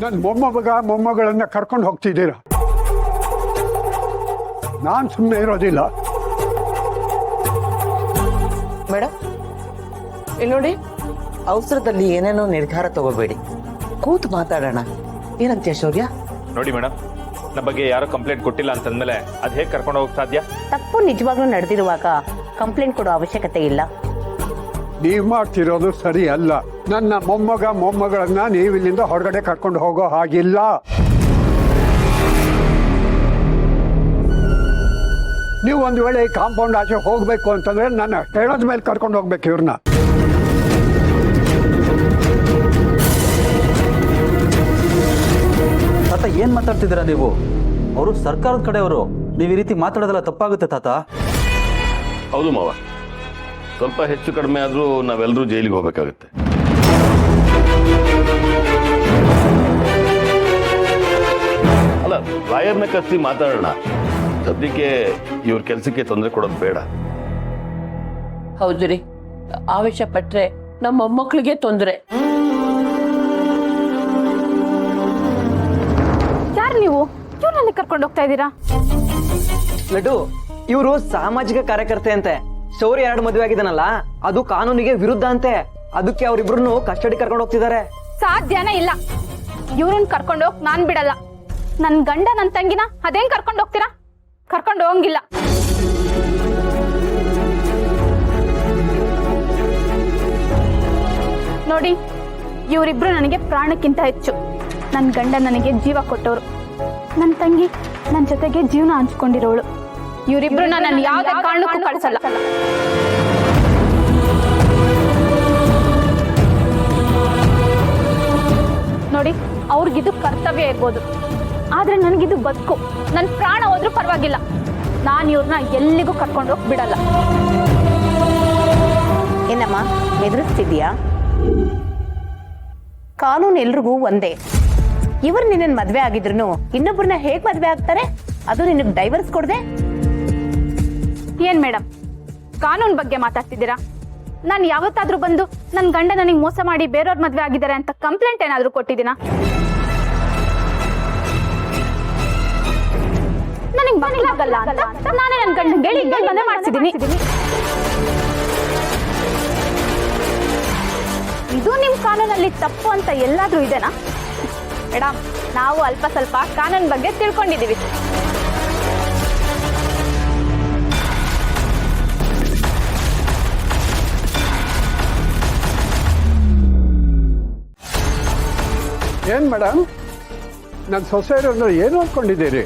ನನ್ನ ಮೊಮ್ಮಗಳನ್ನ ಕರ್ಕೊಂಡು ಹೋಗ್ತಿದ್ದೀರಾ? ನಾನು ಸುಮ್ಮನೆ ಇರೋದಿಲ್ಲ. ಮೇಡಮ್ ಇಲ್ಲಿ ನೋಡಿ, ಅವಸರದಲ್ಲಿ ಏನೇನೋ ನಿರ್ಧಾರ ತಗೋಬೇಡಿ, ಕೂತು ಮಾತಾಡೋಣ. ಏನಂತೀಯ ಶೌರ್ಯ? ನೋಡಿ ಮೇಡಮ್, ನಮ್ಮ ಬಗ್ಗೆ ಯಾರೋ ಕಂಪ್ಲೇಂಟ್ ಕೊಟ್ಟಿಲ್ಲ ಅಂತಂದ್ಮೇಲೆ ಅದು ಹೇಗೆ ಕರ್ಕೊಂಡು ಹೋಗಕ್ಕೆ ಸಾಧ್ಯ? ತಪ್ಪು ನಿಜವಾಗ್ಲೂ ನಡೆದಿರುವಾಗ ಕಂಪ್ಲೇಂಟ್ ಕೊಡೋ ಅವಶ್ಯಕತೆ ಇಲ್ಲ. ನೀವು ಮಾಡ್ತಿರೋದು ಸರಿ ಅಲ್ಲ. ನನ್ನ ಮೊಮ್ಮಗಳನ್ನ ನೀವು ಇಲ್ಲಿಂದ ಹೊರಗಡೆ ಕರ್ಕೊಂಡು ಹೋಗೋ ಹಾಗಿಲ್ಲ. ನೀವು ಒಂದು ವೇಳೆ ಈ ಕಾಂಪೌಂಡ್ ಆಚೆ ಹೋಗ್ಬೇಕು ಅಂತಂದ್ರೆ ನಾನು ಹೇಳೋದ್ ಮೇಲೆ ಕರ್ಕೊಂಡು ಹೋಗ್ಬೇಕು ಇವ್ರನ್ನ. ತಾತ ಏನ್ ಮಾತಾಡ್ತಿದ್ದೀರಾ ನೀವು? ಅವರು ಸರ್ಕಾರದ ಕಡೆಯವರು, ನೀವು ಈ ರೀತಿ ಮಾತಾಡೋದೆಲ್ಲ ತಪ್ಪಾಗುತ್ತೆ ತಾತ. ಹೌದು ಮಾವ, ಸ್ವಲ್ಪ ಹೆಚ್ಚು ಕಡಿಮೆ ಆದ್ರೂ ನಾವೆಲ್ಲರೂ ಜೈಲಿಗೆ ಹೋಗ್ಬೇಕಾಗುತ್ತೆ. ಅಲ್ಲ, ಲಾಯರ್ನ ಕರೆಸಿ ಮಾತಾಡೋಣ. ಸದ್ಯಕ್ಕೆ ಇವ್ರ ಕೆಲಸಕ್ಕೆ ತೊಂದರೆ ಕೊಡೋದು ಬೇಡ. ಹೌದು ರೀ, ಆವೇಶ ಪಟ್ರೆ ನಮ್ಮ ಮೊಮ್ಮಕ್ಕಳಿಗೆ ತೊಂದರೆ. ಯಾರು ನೀವು? ಇವ್ರಲ್ಲಿ ಕರ್ಕೊಂಡು ಹೋಗ್ತಾ ಇದ್ದೀರಾ? ಲಡ್ಡು, ಇವರು ಸಾಮಾಜಿಕ ಕಾರ್ಯಕರ್ತೆ ಅಂತೆ. ಶೌರ್ಯ 2 ಮದುವೆ ಆಗಿದ್ದಾನಲ್ಲ, ಅದು ಕಾನೂನಿಗೆ ವಿರುದ್ಧ ಅಂತೆ. ಅದಕ್ಕೆ ಅವ್ರಿಬ್ರು ಕಸ್ಟಡಿ ಕರ್ಕೊಂಡು ಹೋಗ್ತಿದ್ದಾರೆ. ಸಾಧ್ಯನೇ ಇಲ್ಲ. ಇವ್ರನ್ನ ಕರ್ಕೊಂಡು ಹೋಗ್ ನಾನ್ ಬಿಡಲ್ಲ. ನನ್ ಗಂಡ ನನ್ ತಂಗಿನ ಅದೇನ್ ಕರ್ಕೊಂಡು ಹೋಗ್ತೀರಾ? ಕರ್ಕೊಂಡು ಹೋಗಂಗಿಲ್ಲ. ನೋಡಿ, ಇವರಿಬ್ರು ನನಗೆ ಪ್ರಾಣಕ್ಕಿಂತ ಹೆಚ್ಚು. ನನ್ ಗಂಡ ನನಗೆ ಜೀವ ಕೊಟ್ಟವರು, ನನ್ ತಂಗಿ ನನ್ ಜೊತೆಗೆ ಜೀವನ ಹಂಚ್ಕೊಂಡಿರೋಳು. ಇವರಿಬ್ರು ನನ್ನ ಯಾವುದೇ ಕಾರಣಕ್ಕೂ ಕಳ್ಸಲ್ಲ. ನೋಡಿ, ಅವ್ರಿಗಿದು ಕರ್ತವ್ಯ ಇರ್ಬೋದು, ಆದ್ರೆ ನನಗಿದು ಬದುಕು. ನನ್ನ ಪ್ರಾಣ ಹೋದ್ರೂ ಪರವಾಗಿಲ್ಲ. ನಾನು ಇವ್ರನ್ನ ಎಲ್ಲಿಗೂ ಕರ್ಕೊಂಡು ಹೋಗಿ ಬಿಡಲ್ಲ. ಏನಮ್ಮ ಎದುರಿಸ್ತಿದ್ಯಾ? ಕಾನೂನು ಎಲ್ರಿಗೂ ಒಂದೇ. ಇವ್ರು ನಿನ್ನ ಮದ್ವೆ ಆಗಿದ್ರು ಇನ್ನೊಬ್ಬರನ್ನ ಹೇಗ್ ಮದ್ವೆ ಆಗ್ತಾರೆ? ಅದು ನಿನಗ್ ಡೈವರ್ಸ್ ಕೊಡದೆ? ಏನ್ ಮೇಡಮ್, ಕಾನೂನು ಬಗ್ಗೆ ಮಾತಾಡ್ತಿದ್ದೀರಾ? ನಾನು ಯಾವತ್ತಾದ್ರೂ ಬಂದು ನನ್ನ ಗಂಡ ನನಗೆ ಮೋಸ ಮಾಡಿ ಬೇರೆಯವ್ರ ಮದ್ವೆ ಆಗಿದ್ದಾರೆ ಅಂತ ಕಂಪ್ಲೇಂಟ್ ಏನಾದ್ರೂ ಕೊಟ್ಟಿದ್ದೀನಾ? ನನಗೆ ಮಕ್ಕಳಾಗಲ್ಲ ಅಂತ ನಾನೇ ನನ್ನ ಗಂಡನ ಹೇಳಿ ಮದುವೆ ಮಾಡಿಸಿದ್ದೀನಿ. ಇದು ನಿಮ್ ಕಾನೂನಲ್ಲಿ ತಪ್ಪು ಅಂತ ಎಲ್ಲಾದ್ರೂ ಇದೆನಾ? ಮೇಡಮ್, ನಾವು ಅಲ್ಪ ಸ್ವಲ್ಪ ಕಾನೂನು ಬಗ್ಗೆ ತಿಳ್ಕೊಂಡಿದ್ದೀವಿ. ಏನ್ ಮೇಡಮ್, ನನ್ನ ಸೊಸೆಯರು ಏನು ಅಂದ್ಕೊಂಡಿದ್ದೀರಿ?